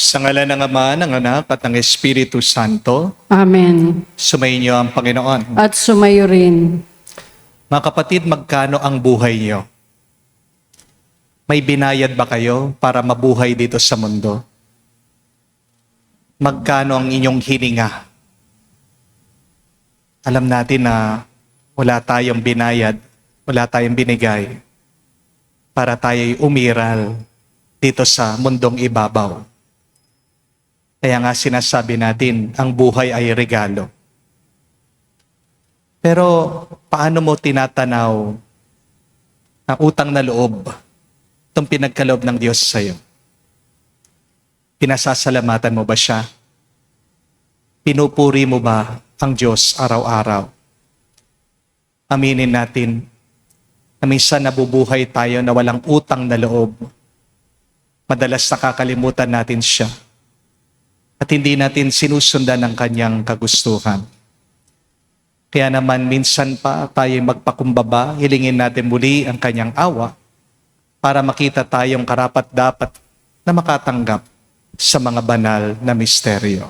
Sa ngalan ng Ama, ng Anak, at ng Espiritu Santo, Amen. sumayin niyo ang Panginoon. At sumayo rin. Mga kapatid, magkano ang buhay niyo? May binayad ba kayo para mabuhay dito sa mundo? Magkano ang inyong hininga? Alam natin na wala tayong binayad, wala tayong binigay para tayo'y umiral dito sa mundong ibabaw. Kaya nga sinasabi natin, ang buhay ay regalo. Pero paano mo tinatanaw ang utang na loob, itong pinagkaloob ng Diyos sa iyo? Pinasasalamatan mo ba siya? Pinupuri mo ba ang Diyos araw-araw? Aminin natin na minsan nabubuhay tayo na walang utang na loob. Madalas nakakalimutan natin siya at hindi natin sinusundan ang kanyang kagustuhan. Kaya naman minsan pa tayo magpakumbaba, hilingin natin muli ang kanyang awa para makita tayong karapat-dapat na makatanggap sa mga banal na misteryo.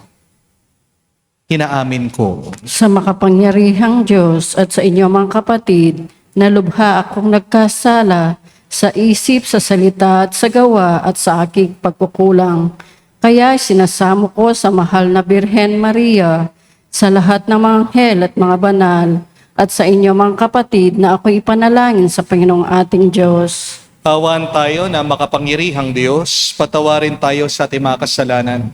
Inaamin ko Sa makapangyarihang Diyos at sa inyo mga kapatid, na lubha akong nagkasala sa isip, sa salita at sa gawa at sa aking pagkukulang. Kaya sinasamo ko sa mahal na Birhen Maria, sa lahat ng mga anghel at mga banal, at sa inyo mga kapatid na ako'y ipanalangin sa Panginoong ating Diyos. Kaawaan tayo na makapangyarihang Diyos, patawarin tayo sa ating mga kasalanan,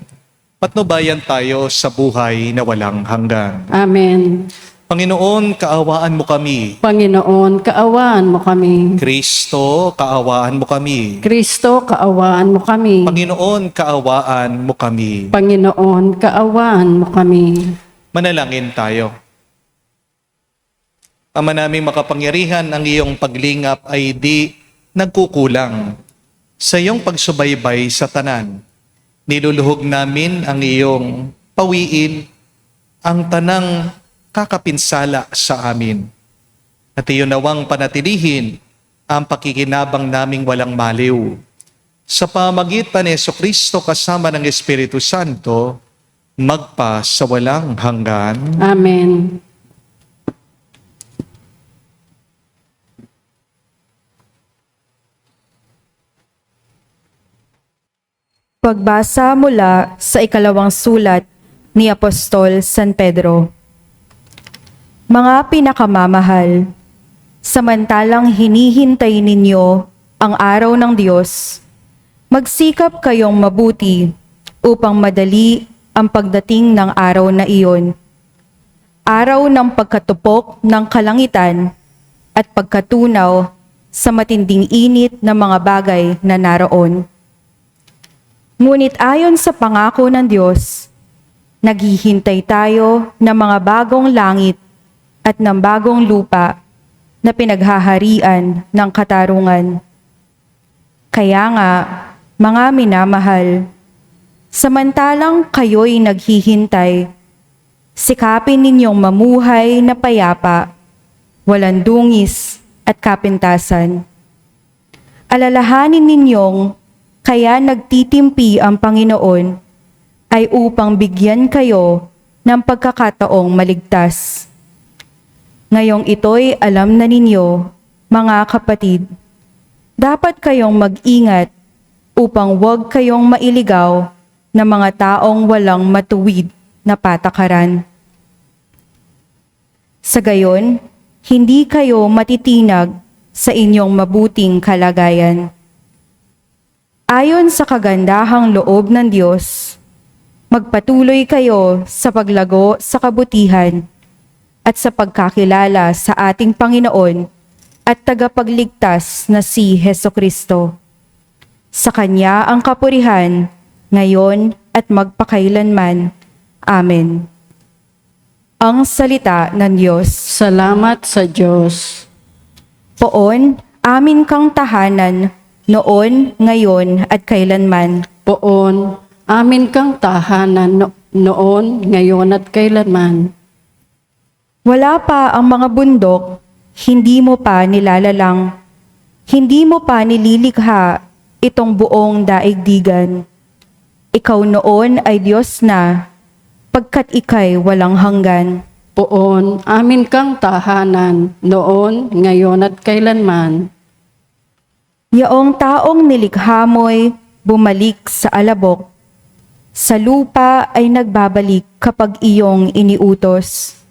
patnubayan tayo sa buhay na walang hanggan. Amen. Panginoon, kaawaan mo kami. Panginoon, kaawaan mo kami. Kristo, kaawaan mo kami. Kristo, kaawaan mo kami. Panginoon, kaawaan mo kami. Panginoon, kaawaan mo kami. Manalangin tayo. Ama naming makapangyarihan, ang iyong paglingap ay di nagkukulang sa iyong pagsubaybay sa tanan. Niluluhog namin ang iyong pawiin, ang tanang kakapinsala sa amin. At iyon nawang panatilihin ang pakikinabang naming walang maliw. Sa pamagitan ni Jesucristo kasama ng Espiritu Santo, magpa sa walang hanggan. Amen. Pagbasa mula sa ikalawang sulat ni Apostol San Pedro. Mga pinakamamahal, samantalang hinihintay ninyo ang araw ng Diyos, magsikap kayong mabuti upang madali ang pagdating ng araw na iyon. Araw ng pagkatupok ng kalangitan at pagkatunaw sa matinding init ng mga bagay na naroon. Ngunit ayon sa pangako ng Diyos, naghihintay tayo ng mga bagong langit at ng bagong lupa na pinaghaharian ng katarungan. Kaya nga, mga minamahal, samantalang kayo'y naghihintay, sikapin ninyong mamuhay na payapa, walang dungis at kapintasan. Alalahanin ninyong kaya nagtitimpi ang Panginoon ay upang bigyan kayo ng pagkakataong maligtas. Ngayong ito'y alam na ninyo, mga kapatid, dapat kayong mag-ingat upang huwag kayong mailigaw ng mga taong walang matuwid na patakaran. Sa gayon, hindi kayo matitinag sa inyong mabuting kalagayan. Ayon sa kagandahang loob ng Diyos, magpatuloy kayo sa paglago sa kabutihan at sa pagkakilala sa ating Panginoon at tagapagligtas na si Jesucristo. Sa Kanya ang kapurihan, ngayon at magpakailanman. Amen. Ang salita ng Diyos. Salamat sa Diyos. Poon, amin kang tahanan, noon, ngayon, at kailanman. Poon, amin kang tahanan noon, ngayon at kailanman. Wala pa ang mga bundok, hindi mo pa nilalalang, hindi mo pa nililikha itong buong daigdigan. Ikaw noon ay Diyos na, pagkat ika'y walang hanggan. Poon, amin kang tahanan, noon, ngayon at kailanman. Yaong taong nilikha mo'y bumalik sa alabok. Sa lupa ay nagbabalik kapag iyong iniutos.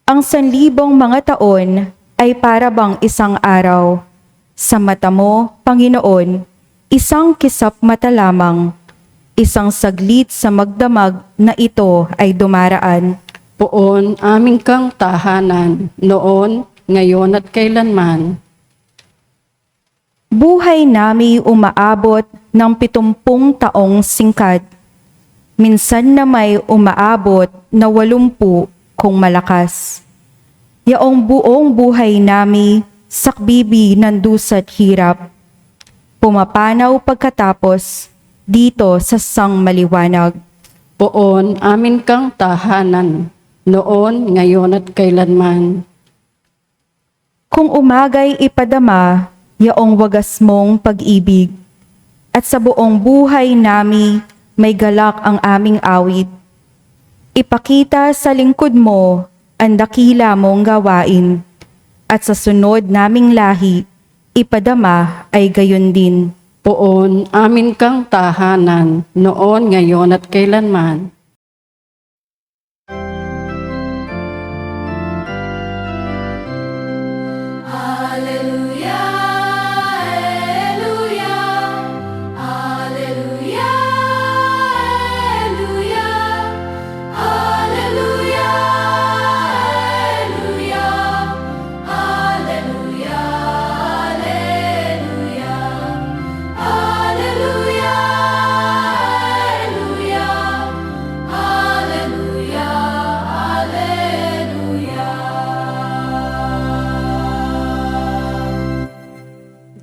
Ang 1,000 mga taon ay para bang isang araw. Sa mata mo, Panginoon, isang kisap mata lamang. Isang saglit sa magdamag na ito ay dumaraan. Poon, amin kang tahanan, noon, ngayon at kailanman. Buhay nami umaabot ng 70 taong singkad. Minsan na may umaabot na 80 kung malakas. Yaong buong buhay nami sakbibi ng dusa't hirap. Pumapanaw pagkatapos dito sa sang maliwanag. Poon, amin kang tahanan, noon, ngayon at kailanman. Kung umagay ipadama, yaong wagas mong pag-ibig, at sa buong buhay nami may galak ang aming awit. Ipakita sa lingkod mo ang dakila mong gawain, at sa sunod naming lahi, ipadama ay gayon din. Poon, amin kang tahanan, noon, ngayon at kailanman.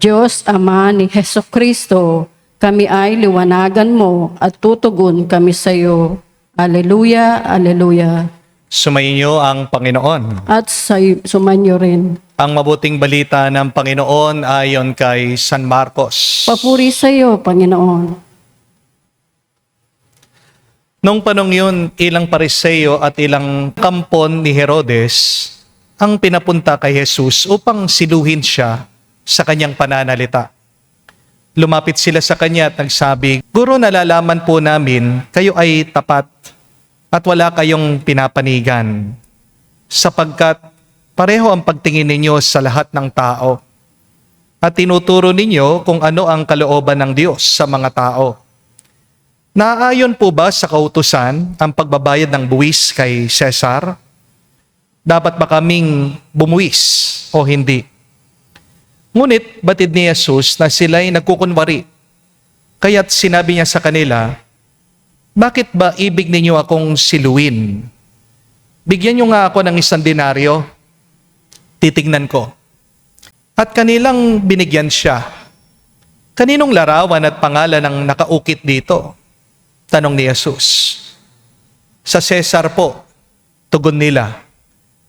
Diyos Ama ni Heso Kristo, kami ay liwanagan mo at tutugon kami sa iyo. Aleluya, aleluya. Sumainyo ang Panginoon. At sumanyo rin. Ang mabuting balita ng Panginoon ayon kay San Marcos. Papuri sa iyo, Panginoon. Nung panong yun, ilang pariseyo at ilang kampon ni Herodes ang pinapunta kay Jesus upang siluhin siya sa kanyang pananalita. Lumapit sila sa kanya at nagsabi, "Guro, nalalaman po namin kayo ay tapat at wala kayong pinapanigan, sapagkat pareho ang pagtingin ninyo sa lahat ng tao at tinuturo ninyo kung ano ang kalooban ng Diyos sa mga tao. Naaayon po ba sa kautusan ang pagbabayad ng buwis kay Cesar? Dapat ba kaming bumuwis o hindi?" Ngunit batid ni Jesus na sila'y nagkukunwari. Kaya't sinabi niya sa kanila, "Bakit ba ibig ninyo akong siluin? Bigyan niyo nga ako ng 1 denaryo. Titignan ko." At kanilang binigyan siya. "Kaninong larawan at pangalan ang nakaukit dito?" Tanong ni Jesus. "Sa Cesar po," tugon nila.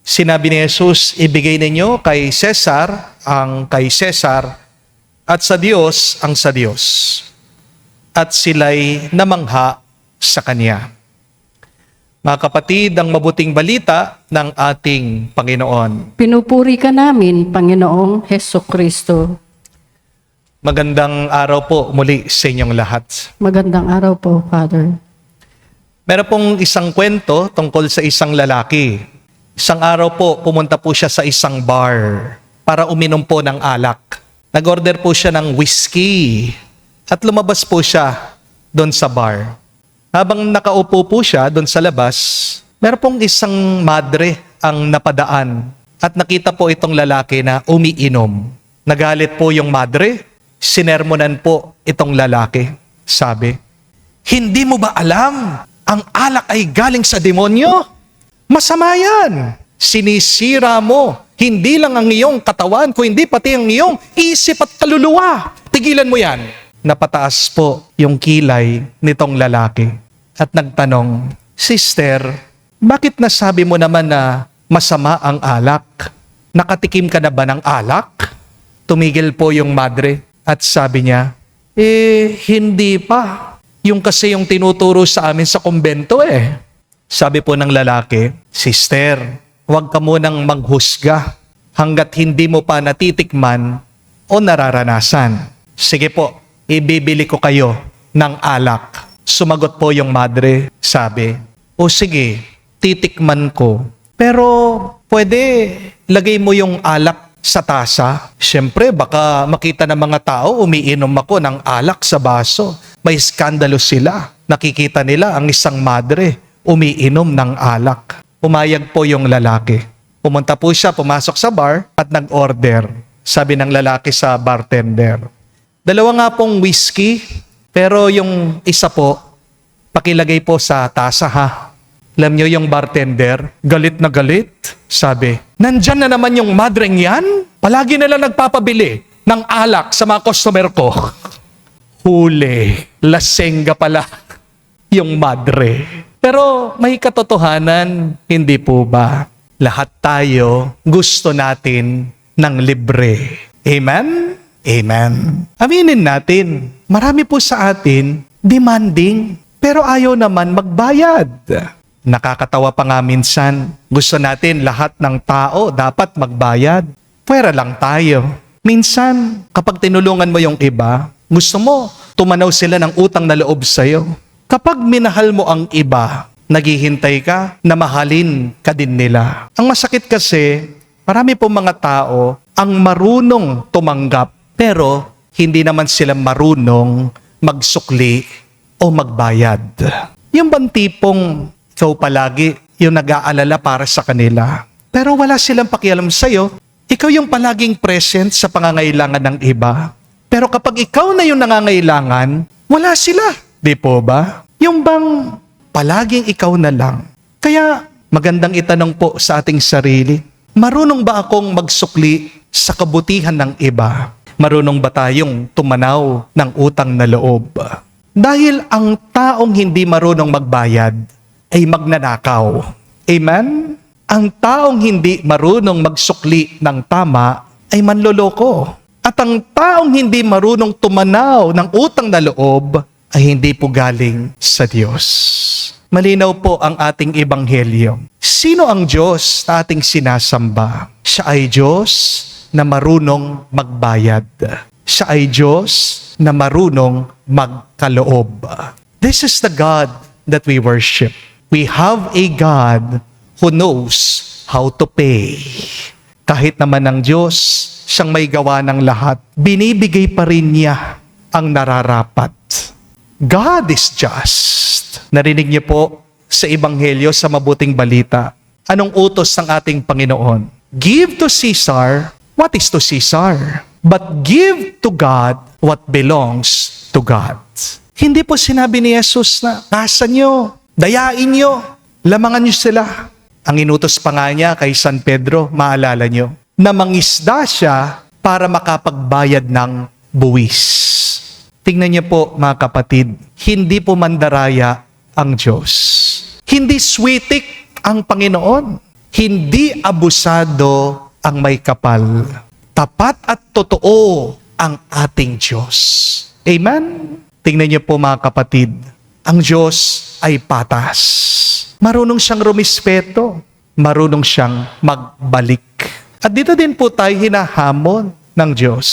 Sinabi ni Jesus, "Ibigay ninyo kay Cesar ang kay Cesar at sa Diyos ang sa Diyos." At sila'y namangha sa Kanya. Mga kapatid, ang mabuting balita ng ating Panginoon. Pinupuri ka namin, Panginoong Heso Kristo. Magandang araw po muli sa inyong lahat. Magandang araw po, Father. Meron pong isang kwento tungkol sa isang lalaki. Isang araw po, pumunta po siya sa isang bar para uminom po ng alak. Nag-order po siya ng whiskey at lumabas po siya doon sa bar. Habang nakaupo po siya doon sa labas, meron pong isang madre ang napadaan at nakita po itong lalaki na umiinom. Nagalit po yung madre, sinermonan po itong lalaki. Sabi, "Hindi mo ba alam, ang alak ay galing sa demonyo? Masama yan. Sinisira mo hindi lang ang iyong katawan, kundi pati ang iyong isip at kaluluwa. Tigilan mo yan." Napataas po yung kilay nitong lalaki at nagtanong, "Sister, bakit nasabi mo naman na masama ang alak? Nakatikim ka na ba ng alak?" Tumigil po yung madre at sabi niya, "Hindi pa. Yung kasi yung tinuturo sa amin sa kumbento eh. Sabi po ng lalaki, "Sister, huwag ka munang maghusga hanggat hindi mo pa natitikman o nararanasan. Sige po, ibibili ko kayo ng alak." Sumagot po yung madre, sabi, "O sige, titikman ko. Pero pwede lagay mo yung alak sa tasa. Siyempre, baka makita ng mga tao umiinom ako ng alak sa baso. May skandalo sila. Nakikita nila ang isang madre umiinom ng alak." Pumayag po yung lalaki. Pumunta po siya, pumasok sa bar at nag-order. Sabi ng lalaki sa bartender, "Dalawa nga pong whiskey, pero yung isa po, pakilagay po sa tasa ha." Alam niyo yung bartender, galit na galit. Sabi, "Nandyan na naman yung madreng yan? Palagi na lang nagpapabili ng alak sa mga customer ko." Huli, lasengga pala yung madre. Pero may katotohanan, hindi po ba? Lahat tayo gusto natin ng libre. Amen? Amen. Aminin natin, marami po sa atin demanding, pero ayaw naman magbayad. Nakakatawa pa nga minsan, gusto natin lahat ng tao dapat magbayad. Pwera lang tayo. Minsan, kapag tinulungan mo yung iba, gusto mo, tumanaw sila ng utang na loob sa'yo. Kapag minahal mo ang iba, naghihintay ka na mahalin ka din nila. Ang masakit kasi, marami po mga tao ang marunong tumanggap, pero hindi naman sila marunong magsukli o magbayad. Yung bang tipong ikaw palagi yung nag-aalala para sa kanila, pero wala silang pakialam sa'yo, ikaw yung palaging present sa pangangailangan ng iba. Pero kapag ikaw na yung nangangailangan, wala sila. Di po ba? Yung bang palaging ikaw na lang. Kaya magandang itanong po sa ating sarili, marunong ba akong magsukli sa kabutihan ng iba? Marunong ba tayong tumanaw ng utang na loob? Dahil ang taong hindi marunong magbayad ay magnanakaw. Amen? Ang taong hindi marunong magsukli ng tama ay manloloko. At ang taong hindi marunong tumanaw ng utang na loob ay hindi po galing sa Diyos. Malinaw po ang ating ebanghelyo. Sino ang Diyos na ating sinasamba? Siya ay Diyos na marunong magbayad. Siya ay Diyos na marunong magkaloob. This is the God that we worship. We have a God who knows how to pay. Kahit naman ang Diyos, siyang may gawa ng lahat, binibigay pa rin niya ang nararapat. God is just. Narinig niyo po sa Ebanghelyo sa Mabuting Balita. Anong utos ng ating Panginoon? Give to Caesar what is to Caesar, but give to God what belongs to God. Hindi po sinabi ni Jesus na kasan niyo, dayain niyo, lamangan niyo sila. Ang inutos pa nga niya kay San Pedro, maalala niyo, na mangisda siya para makapagbayad ng buwis. Tingnan niyo po mga kapatid, hindi po mandaraya ang Diyos. Hindi switik ang Panginoon. Hindi abusado ang may kapal. Tapat at totoo ang ating Diyos. Amen? Tingnan niyo po mga kapatid, ang Diyos ay patas. Marunong siyang rumispeto. Marunong siyang magbalik. At dito din po tayo hinahamon ng Diyos.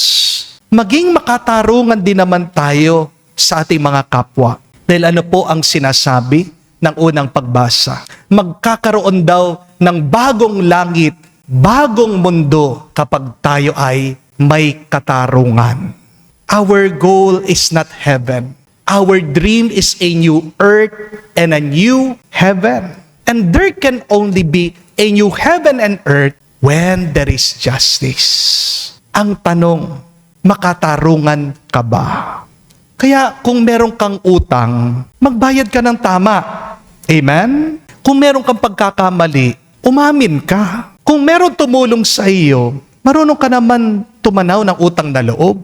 Maging makatarungan din naman tayo sa ating mga kapwa. Dahil ano po ang sinasabi ng unang pagbasa? Magkakaroon daw ng bagong langit, bagong mundo kapag tayo ay may katarungan. Our goal is not heaven. Our dream is a new earth and a new heaven. And there can only be a new heaven and earth when there is justice. Ang tanong, makatarungan ka ba? Kaya kung meron kang utang, magbayad ka ng tama. Amen? Kung meron kang pagkakamali, umamin ka. Kung meron tumulong sa iyo, marunong ka naman tumanaw ng utang na loob.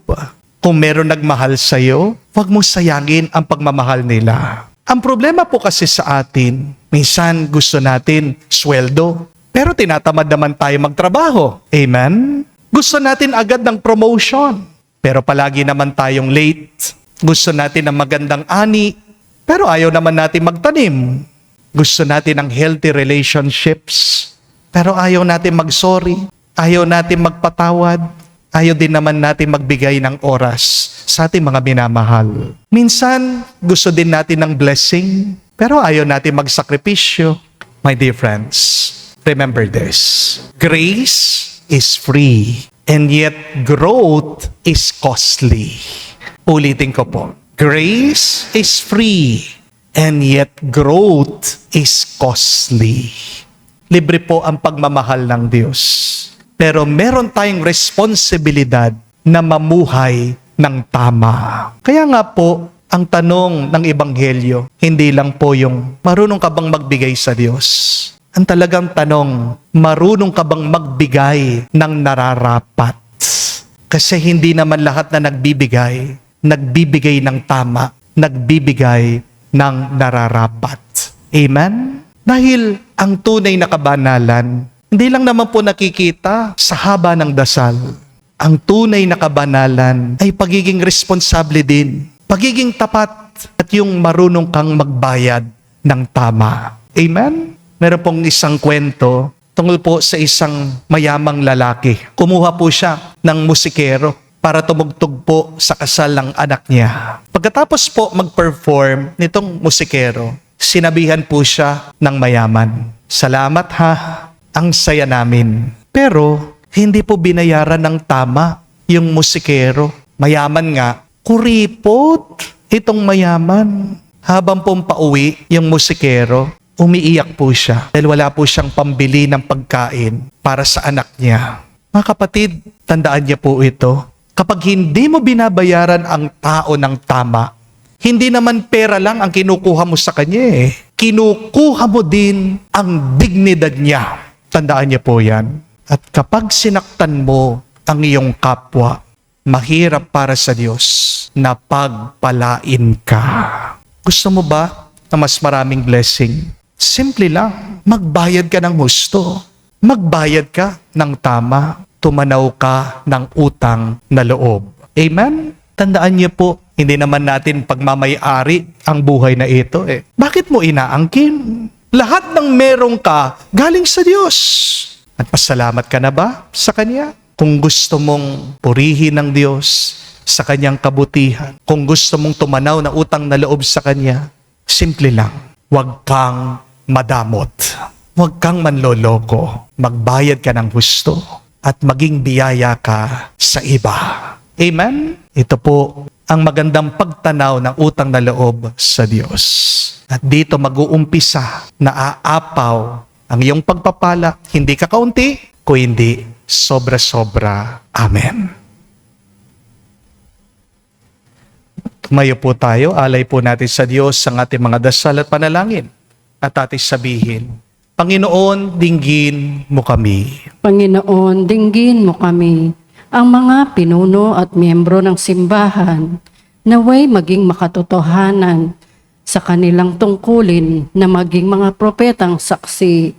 Kung meron nagmahal sa iyo, huwag mong sayangin ang pagmamahal nila. Ang problema po kasi sa atin, minsan gusto natin sweldo, pero tinatamad naman tayo magtrabaho. Amen? Gusto natin agad ng promotion, pero palagi naman tayong late. Gusto natin ng magandang ani, Pero ayaw naman natin magtanim. Gusto natin ng healthy relationships. Pero ayaw natin mag-sorry. Ayaw natin magpatawad. Ayaw din naman natin magbigay ng oras sa ating mga minamahal. Minsan, gusto din natin ng blessing. Pero ayaw natin magsakripisyo. My dear friends, remember this. Grace is free. And yet, growth is costly. Ulitin ko po. Grace is free. And yet, growth is costly. Libre po ang pagmamahal ng Diyos. Pero meron tayong responsibilidad na mamuhay ng tama. Kaya nga po, ang tanong ng Ebanghelyo, hindi lang po yung marunong ka bang magbigay sa Diyos? Ang talagang tanong, marunong ka bang magbigay ng nararapat? Kasi hindi naman lahat na nagbibigay ng tama, nagbibigay ng nararapat. Amen? Dahil ang tunay na kabanalan, hindi lang naman po nakikita sa haba ng dasal. Ang tunay na kabanalan ay pagiging responsable din, pagiging tapat at yung marunong kang magbayad ng tama. Amen? Meron pong isang kwento tungkol po sa isang mayamang lalaki. Kumuha po siya ng musikero para tumugtog po sa kasal ng anak niya. Pagkatapos po mag-perform nitong musikero, sinabihan po siya ng mayaman, "Salamat ha, ang saya namin." Pero hindi po binayaran ng tama yung musikero. Mayaman nga, kuripot itong mayaman. Habang pong pauwi yung musikero, umiiyak po siya dahil wala po siyang pambili ng pagkain para sa anak niya. Mga kapatid, tandaan niya po ito. Kapag hindi mo binabayaran ang tao ng tama, hindi naman pera lang ang kinukuha mo sa kanya eh. Kinukuha mo din ang dignidad niya. Tandaan niya po yan. At kapag sinaktan mo ang iyong kapwa, mahirap para sa Diyos na pagpalain ka. Gusto mo ba na mas maraming blessing? Simple lang, magbayad ka ng husto. Magbayad ka ng tama. Tumanaw ka ng utang na loob. Amen? Tandaan niyo po, hindi naman natin pagmamay-ari ang buhay na ito eh. Bakit mo inaangkin? Lahat ng meron ka, galing sa Diyos. At pasalamat ka na ba sa Kanya? Kung gusto mong purihin ng Diyos sa Kanyang kabutihan, kung gusto mong tumanaw na utang na loob sa Kanya, simple lang, huwag kang madamot. Huwag kang manloloko. Magbayad ka ng husto at maging biyaya ka sa iba. Amen? Ito po ang magandang pagtanaw ng utang na loob sa Diyos. At dito mag-uumpisa na aapaw ang iyong pagpapala, hindi kakaunti, kundi sobra-sobra. Amen. Tumayo po tayo, alay po natin sa Diyos ang ating mga dasal at panalangin. At ating sabihin, Panginoon, dinggin mo kami. Panginoon, dinggin mo kami, ang mga pinuno at miyembro ng simbahan, naway maging makatotohanan sa kanilang tungkulin na maging mga propetang saksi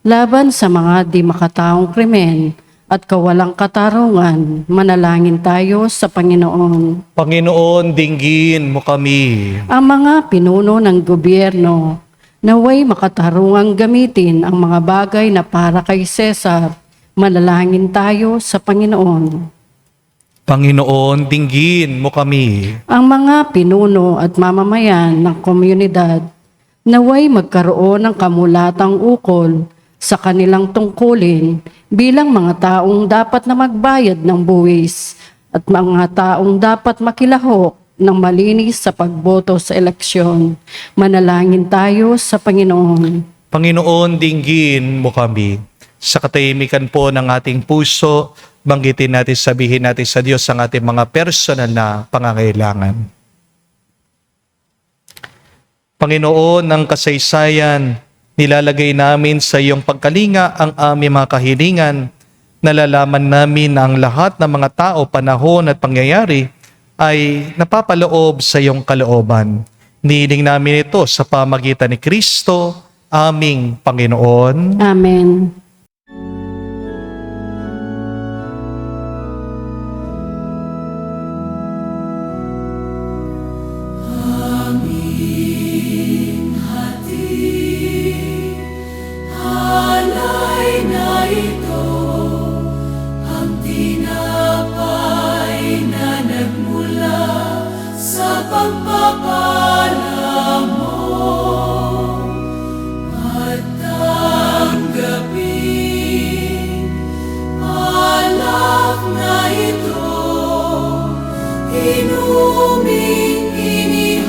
laban sa mga di makataong krimen at kawalang katarungan. Manalangin tayo sa Panginoon. Panginoon, dinggin mo kami. Ang mga pinuno ng gobyerno, naway makatarungang gamitin ang mga bagay na para kay Cesar. Manalangin tayo sa Panginoon. Panginoon, dinggin mo kami. Ang mga pinuno at mamamayan ng komunidad, naway magkaroon ng kamulatang ukol sa kanilang tungkulin bilang mga taong dapat na magbayad ng buwis at mga taong dapat makilahok ng malinis sa pagboto sa eleksyon. Manalangin tayo sa Panginoon. Panginoon, dinggin mo kami. Sa katahimikan po ng ating puso, banggitin natin, sabihin natin sa Diyos ang ating mga personal na pangangailangan. Panginoon, ng kasaysayan, nilalagay namin sa iyong pagkalinga ang aming mga kahilingan. Nalalaman namin na ang lahat ng mga tao, panahon at pangyayari ay napapaloob sa iyong kalooban. Nihiling namin ito sa pamagitan ni Kristo, aming Panginoon. Amen. aming inihain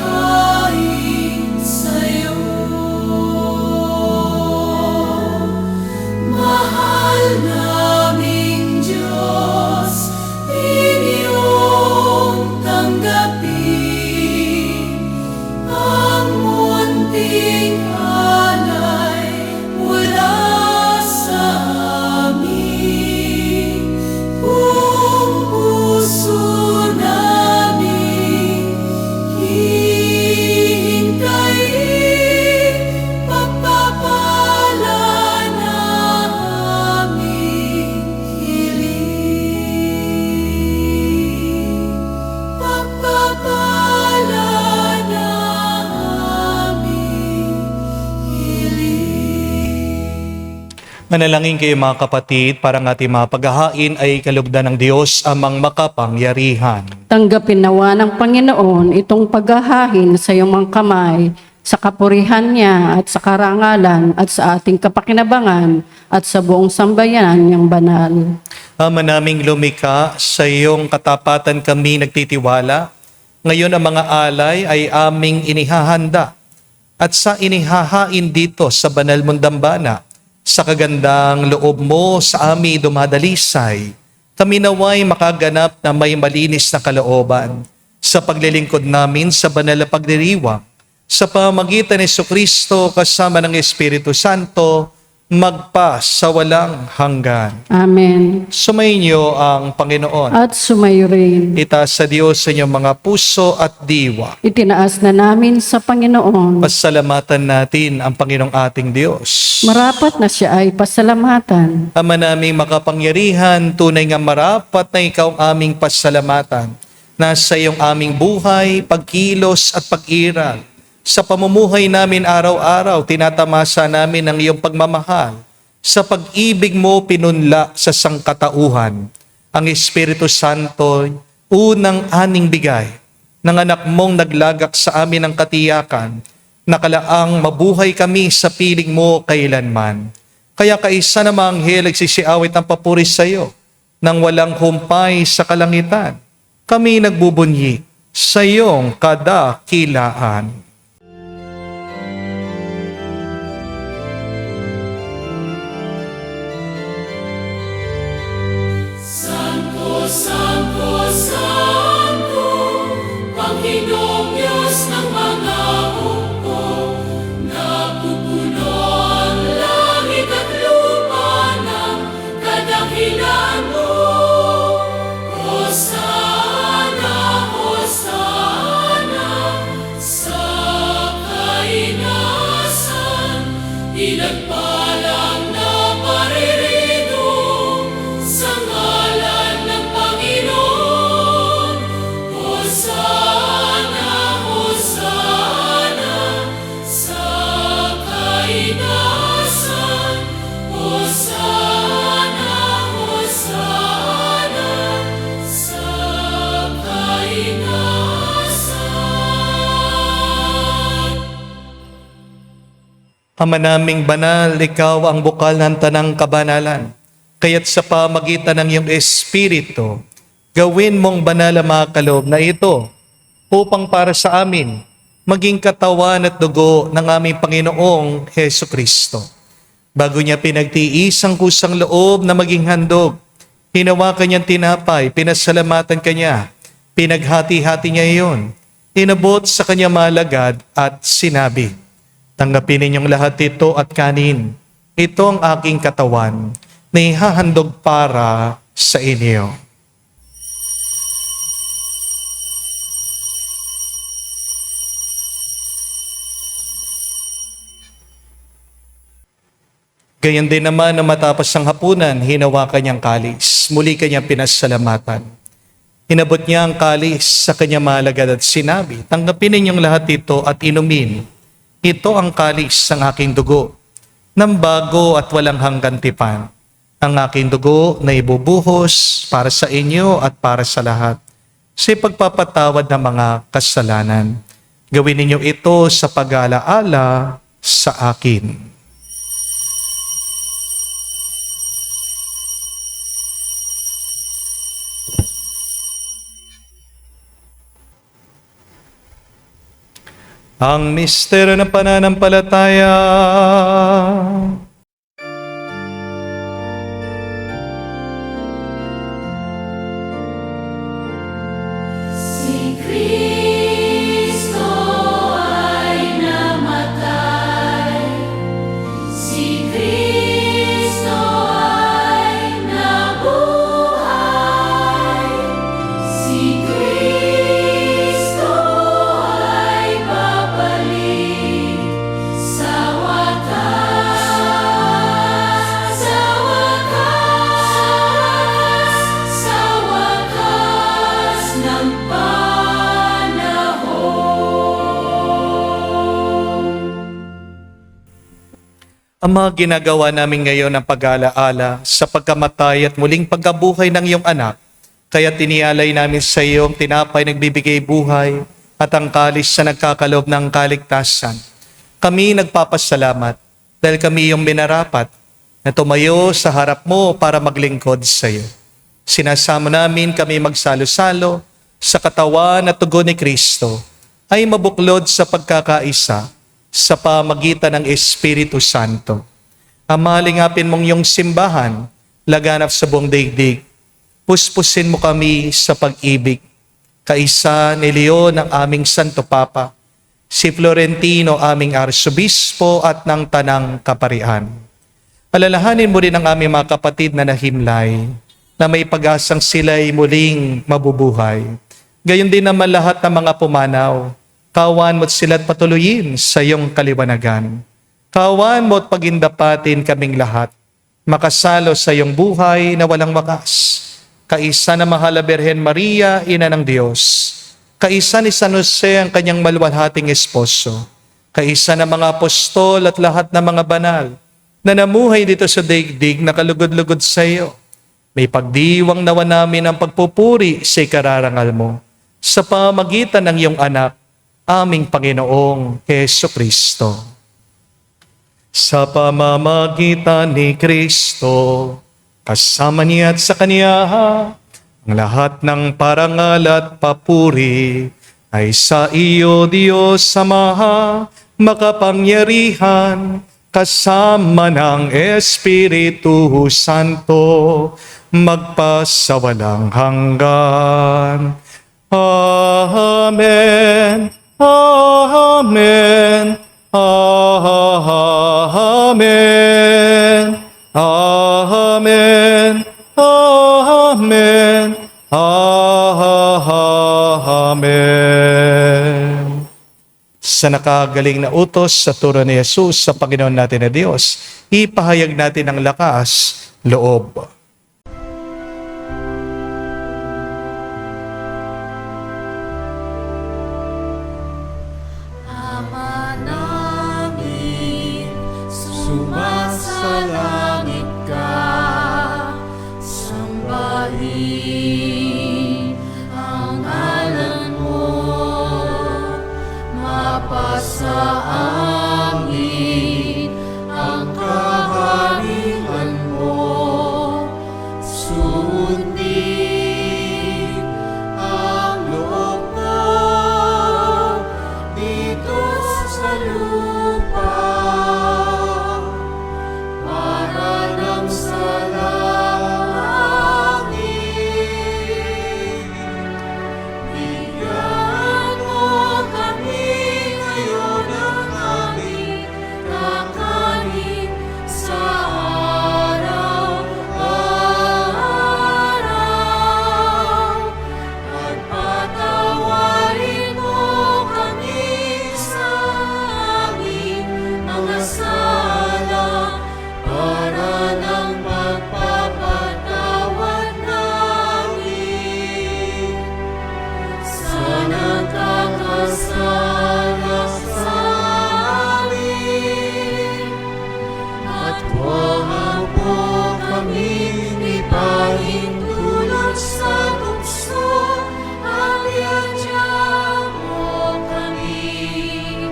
sa'yo. Mahal naming Diyos, inyong tanggapin ang munting alay mula sa amin. Buong puso namin hihintayin, pagpapala na aming hiling. Pagpapala na aming hiling. Manalangin kayo mga kapatid, para ang ating mga paghahain ay kalugdan ng Diyos amang makapangyarihan. Tanggapin nawa ng Panginoon itong paghahain sa iyong mga kamay, sa kapurihan niya at sa karangalan at sa ating kapakinabangan at sa buong sambayanan niyang banal. Ama naming lumika, sa iyong katapatan kami nagtitiwala. Ngayon ang mga alay ay aming inihahanda at sa inihahain dito sa banal mong dambana, sa kagandang loob mo sa amin dumadalisay, kami naway makaganap na may malinis na kalooban sa paglilingkod namin sa banal na pagdiriwang, sa pamamagitan ni Jesucristo kasama ng Espiritu Santo, magpa sa walang hanggan. Amen. Sumainyo ang Panginoon. At sumayo rin. Itaas sa Diyos sa inyong mga puso at diwa. Itinaas na namin sa Panginoon. Pasalamatan natin ang Panginoong ating Diyos. Marapat na siya ay pasalamatan. Ama naming makapangyarihan, tunay nga marapat na ikaw ang aming pasalamatan. Nasa iyong aming buhay, pagkilos at pag-iral. Sa pamumuhay namin araw-araw, tinatamasa namin ang iyong pagmamahal. Sa pag-ibig mo pinunla sa sangkatauhan. Ang Espiritu Santo, unang aning bigay ng anak mong naglagak sa amin ng katiyakan, nakalaang mabuhay kami sa piling mo kailanman. Kaya kaisa na mga anghel nagsisiawit ang papuri sa iyo, nang walang humpay sa kalangitan. Kami nagbubunyi sa iyong kadakilaan. Santo, Santo, Santo, Panginoong Diyos ng mga hukbo, napupuno ang langit at lupa ng kadakilaan mo. Hosana, Hosana, sa kainasan, pinagpalang na paririto sa ngalan ng Panginoon. Hosana, Hosana, sa kainasan. Hosana, Hosana, sa kainasan. Ama naming banal, ikaw ang bukal ng tanang kabanalan. Kaya't sa pamagitan ng iyong Espiritu, gawin mong banal ang mga kaloob na ito upang para sa amin maging katawan at dugo ng aming Panginoong Heso Kristo. Bago niya pinagtiis ang kusang loob na maging handog, hinawakan niyang tinapay, pinasalamatan kanya, pinaghati-hati niya iyon, inabot sa kanyang malagad at sinabi, "Tanggapin ninyong lahat ito at kanin. Ito ang aking katawan na ihahandog para sa inyo." Gayon din naman na matapos ang hapunan, hinawakan niyang kalis. Muli kanyang pinasalamatan. Inabot niya ang kalis sa kanyang malagad at sinabi, "Tanggapin ninyong lahat ito at inumin. Ito ang kalis ng aking dugo, ng bago at walang hanggang tipan. Ang aking dugo na ibubuhos para sa inyo at para sa lahat, sa pagpapatawad ng mga kasalanan. Gawin ninyo ito sa pag-aalaala sa akin." Ang misteryo ng pananampalataya. Si Kristo ay namatay, si Kristo ay nabuhay, si Kristo ay babalik sa wakas, sa wakas, sa wakas ng Ang mga ginagawa namin ngayon ng pag-aalaala sa pagkamatay at muling pagkabuhay ng iyong anak, kaya tinialay namin sa iyo ang tinapay nagbibigay buhay at ang kalis na nagkakaloob ng kaligtasan. Kami nagpapasalamat dahil kami iyong minarapat na tumayo sa harap mo para maglingkod sa iyo. Sinasama namin kami magsalo-salo sa katawan at tugon ni Kristo ay mabuklod sa pagkakaisa sa pamagitan ng Espiritu Santo. Amalingapin mong iyong simbahan, laganap sa buong daigdig. Puspusin mo kami sa pag-ibig. Kaisa ni Leon ang aming Santo Papa, si Florentino aming Arsobispo at ng Tanang Kaparian. Alalahanin mo rin ang aming mga kapatid na nahimlay, na may pag-asang sila'y muling mabubuhay. Gayon din naman lahat ng mga pumanaw, kawan mo't sila't patuloyin sa iyong kaliwanagan. Kawan mo't pagindapatin kaming lahat, makasalo sa iyong buhay na walang wakas. Kaisa na mahal na Birhen Maria, Ina ng Diyos. Kaisa ni San Jose ang kanyang maluwalhating esposo. Kaisa na mga apostol at lahat ng mga banal na namuhay dito sa daigdig na kalugod-lugod sa iyo. May pagdiwang nawa namin ang pagpupuri sa ikararangal mo sa pamagitan ng iyong anak, aming Panginoong Jesucristo. Sa pamamagitan ni Kristo, kasama niya at sa Kanya, ang lahat ng parangal at papuri ay sa iyo, Diyos Ama, makapangyarihan, kasama ng Espiritu Santo, magpasawalang hanggan. Amen. Amen. Amen. Amen. Amen. Amen. Sa nakagaling na utos sa turo ni Jesus sa Panginoon natin na Diyos, ipahayag natin ang lakas, loob. Ama namin, sumasalangit ka, sambahin ang ngalan mo, mapasa amin ang kaharian mo, sundin ang loob mo dito sa lupa, para nang sa langit. Bigyan mo kami ngayon ng aming kakanin sa araw-araw, at patawarin mo kami sa aming mga sala, para nang magpapatawad namin sa nagkakasala sa amin. At huwag mo kaming ipahintulot sa tukso, at iadya mo kami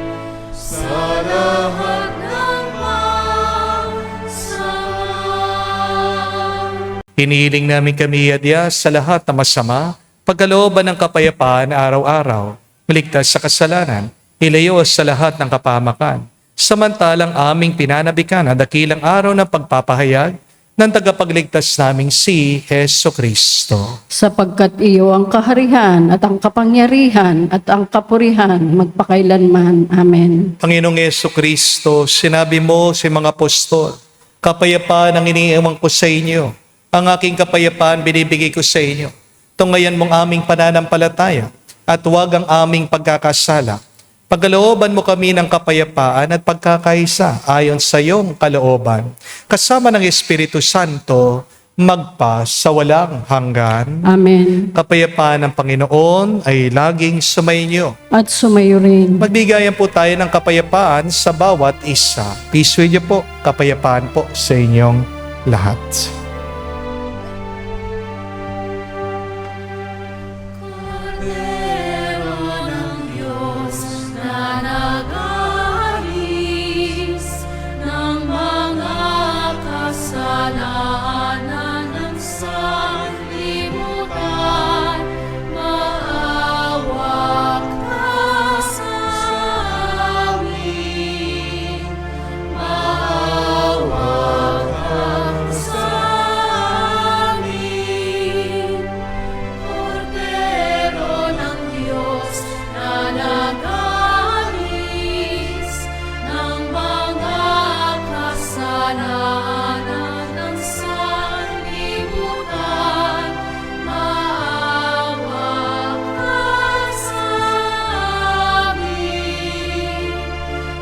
sa lahat ng masama. Hinihiling namin kami adya sa lahat na masama, pagkalooban ng kapayapaan araw-araw, maligtas sa kasalanan, Ilayo sa lahat ng kapahamakan, samantalang aming pinanabikan ang dakilang araw ng pagpapahayag ng tagapagligtas naming si Heso Kristo. Sapagkat iyo ang kaharihan at ang kapangyarihan at ang kapurihan magpakailanman. Amen. Panginoong Heso Kristo, sinabi mo sa mga apostol, kapayapaan ang iniiwan ko sa inyo. Ang aking kapayapaan binibigay ko sa inyo. Tungayan mong aming pananampalataya at huwag ang aming pagkakasala. Pagkalooban mo kami ng kapayapaan at pagkakaisa ayon sa iyong kalooban. Kasama ng Espiritu Santo, magpa sa walang hanggan. Amen. Kapayapaan ng Panginoon ay laging sumainyo. At sumayo rin. Magbigayan po tayo ng kapayapaan sa bawat isa. Peace with you po. Kapayapaan po sa inyong lahat. Cordero ng Diyos na nag-aalis ng mga kasalanan ng sanlibutan, maawa ka sa amin. Maawa ka sa amin. Cordero ng Diyos na nag-aalis ng mga kasalanan ng sanlibutan, maawa ka sa amin.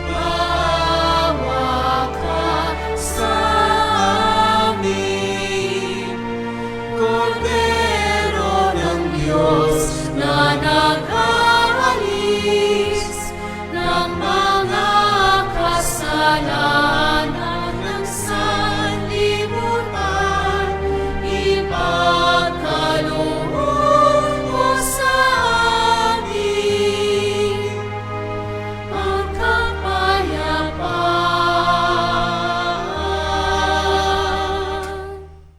Maawa ka sa amin. Cordero ng Diyos na nag-aalis ng mga kasalanan ng sanlibutan, ipagkaloob mo sa amin ang kapayapaan.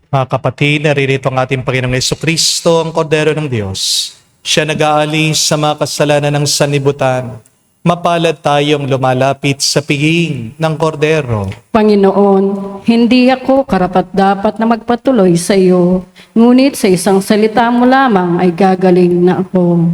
Mga kapatid, naririto ang ating Panginoong Jesucristo, ang Kordero ng Diyos. Siya nag-aalis sa mga kasalanan ng sanlibutan. Mapalad tayong lumalapit sa piging ng Kordero. Panginoon, hindi ako karapat-dapat na magpatuloy sa iyo, ngunit sa isang salita mo lamang ay gagaling na ako.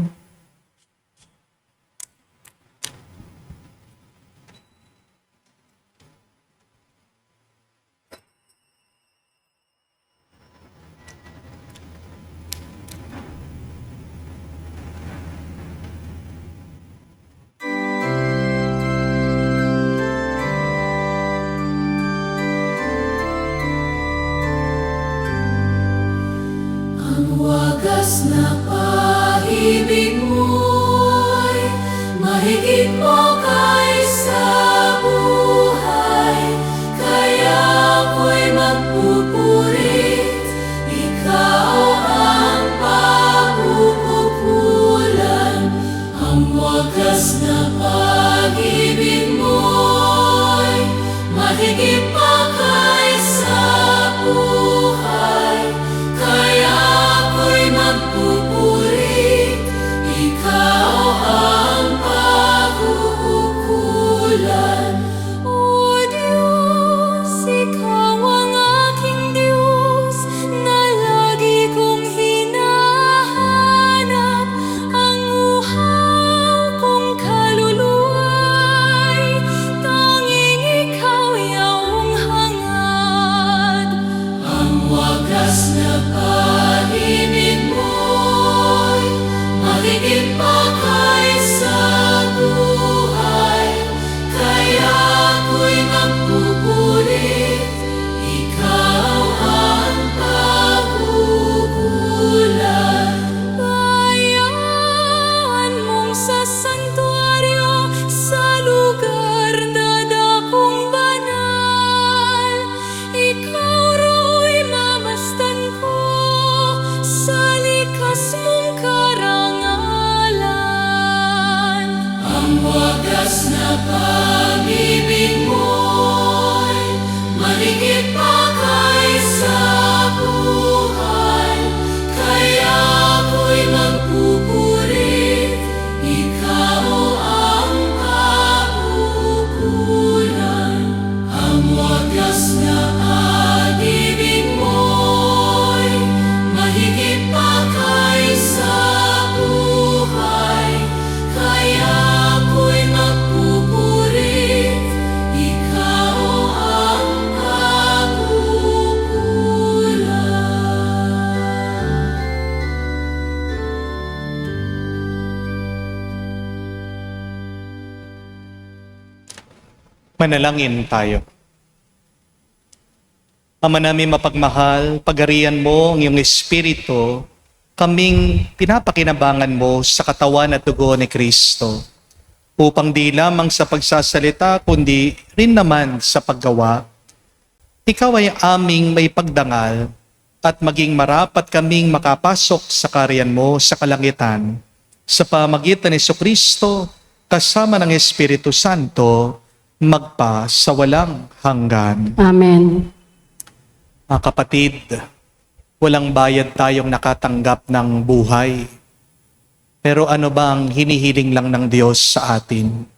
Ang wagas na pag-ibig mo'y mahigit mo kaysa buhay. Kaya ako'y magpupurit, ikaw ang pagkukulan. Ang wagas na pag-ibig mo'y mahigit pa kaysa buhay. Kaya ako'y magpupurit, ikaw ang pagkukulan. Manalangin tayo. Ama namin mapagmahal, pagarian mo ang iyong Espiritu, kaming pinapakinabangan mo sa katawan at dugo ni Kristo, upang di lamang sa pagsasalita, kundi rin naman sa paggawa, ikaw ay aming may pagdangal at maging marapat kaming makapasok sa karyan mo sa kalangitan, sa pamagitan ni Kristo kasama ng Espiritu Santo, magpa sa walang hanggan. Amen. Mga kapatid, walang bayad tayong nakatanggap ng buhay. Pero ano ba ang hinihiling lang ng Diyos sa atin?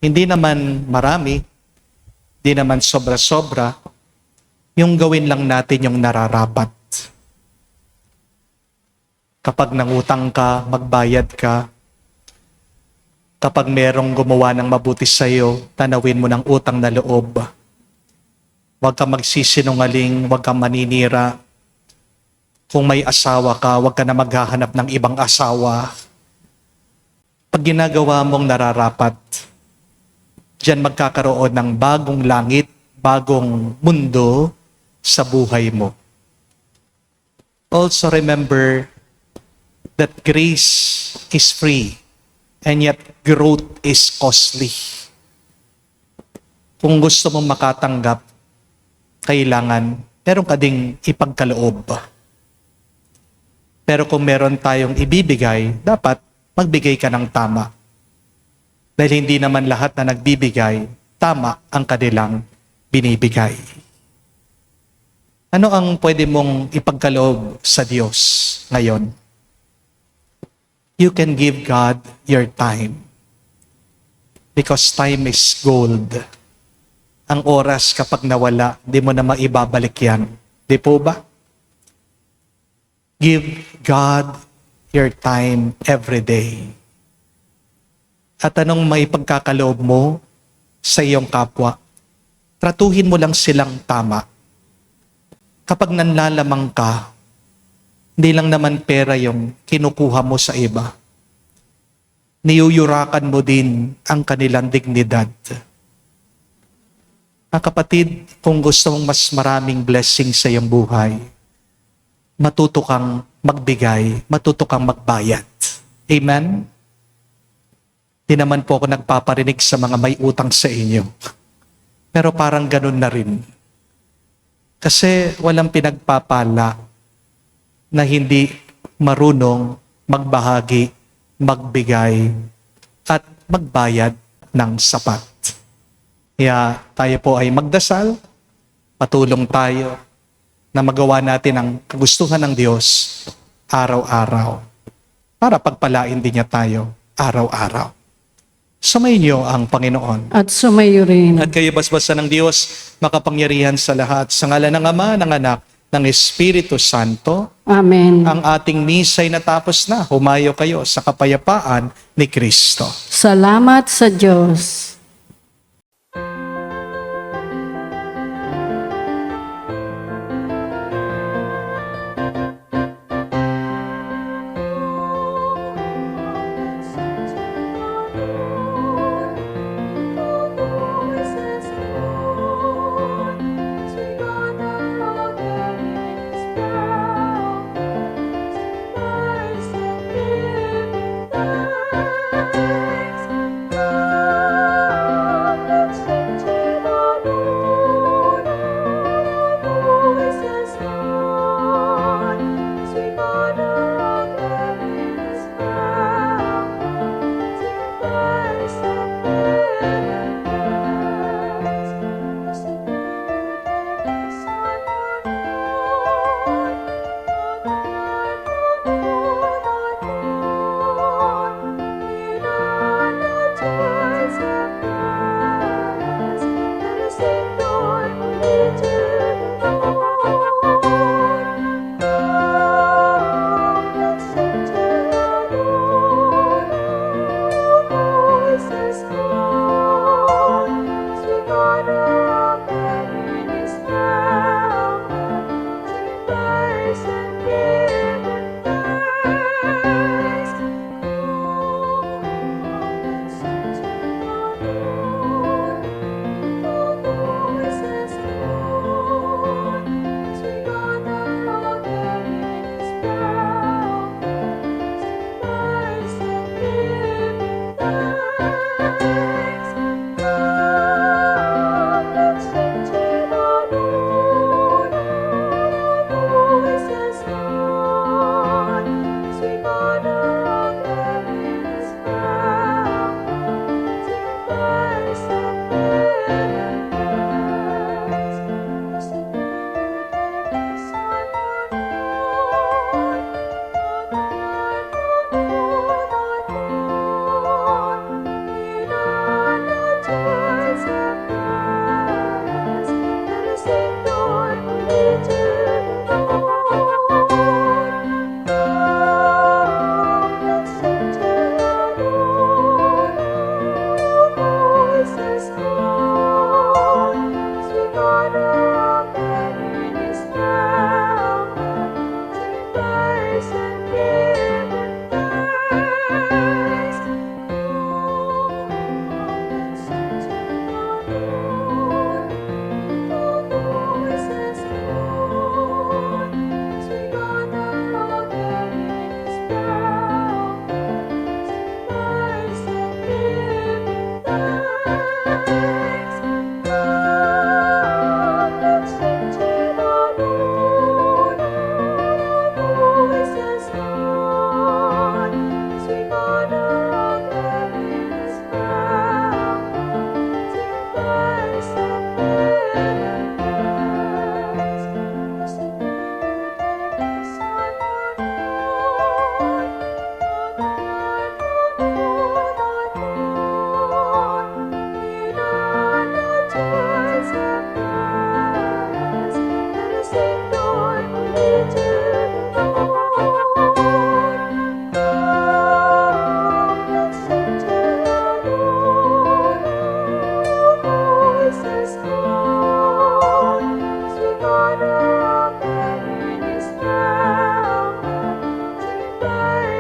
Hindi naman marami, hindi naman sobra-sobra, yung gawin lang natin yung nararapat. Kapag nangutang ka, magbayad ka. Kapag merong gumawa ng mabuti sa iyo, tanawin mo ng utang na loob. Huwag kang magsisinungaling, huwag kang maninira. Kung may asawa ka, huwag ka na maghahanap ng ibang asawa. Pag ginagawa mong nararapat, diyan magkakaroon ng bagong langit, bagong mundo sa buhay mo. Also remember that grace is free and yet growth is costly. Kung gusto mong makatanggap, kailangan meron ka ding ipagkaloob. Pero kung meron tayong ibibigay, dapat magbigay ka ng tama. Dahil hindi naman lahat na nagbibigay, tama ang kanilang binibigay. Ano ang pwede mong ipagkaloob sa Diyos ngayon? You can give God your time. Because time is gold. Ang oras kapag nawala, di mo na maibabalik yan. Di po ba? Give God your time every day. At anong maipagkakaloob mo sa iyong kapwa? Tratuhin mo lang silang tama. Kapag nanlalamang ka, hindi lang naman pera yung kinukuha mo sa iba. Niyuyurakan mo din ang kanilang dignidad. Mga kapatid, kung gusto mong mas maraming blessing sa iyong buhay, matuto kang magbigay, matuto kang magbayad. Amen? Di naman po ako nagpaparinig sa mga may utang sa inyo. Pero parang ganun na rin. Kasi walang pinagpapala na hindi marunong magbahagi, magbigay, at magbayad ng sapat. Kaya tayo po ay magdasal, patulong tayo na magawa natin ang kagustuhan ng Diyos araw-araw para pagpalain din niya tayo araw-araw. Sumayin ang Panginoon. At sumayo rin. At kayo basbasa ng Diyos, makapangyarihan sa lahat, sa ngalan ng Ama, ng Anak, ng Espiritu Santo. Amen. Ang ating misa'y natapos na. Humayo kayo sa kapayapaan ni Kristo. Salamat sa Diyos.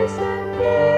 sakit.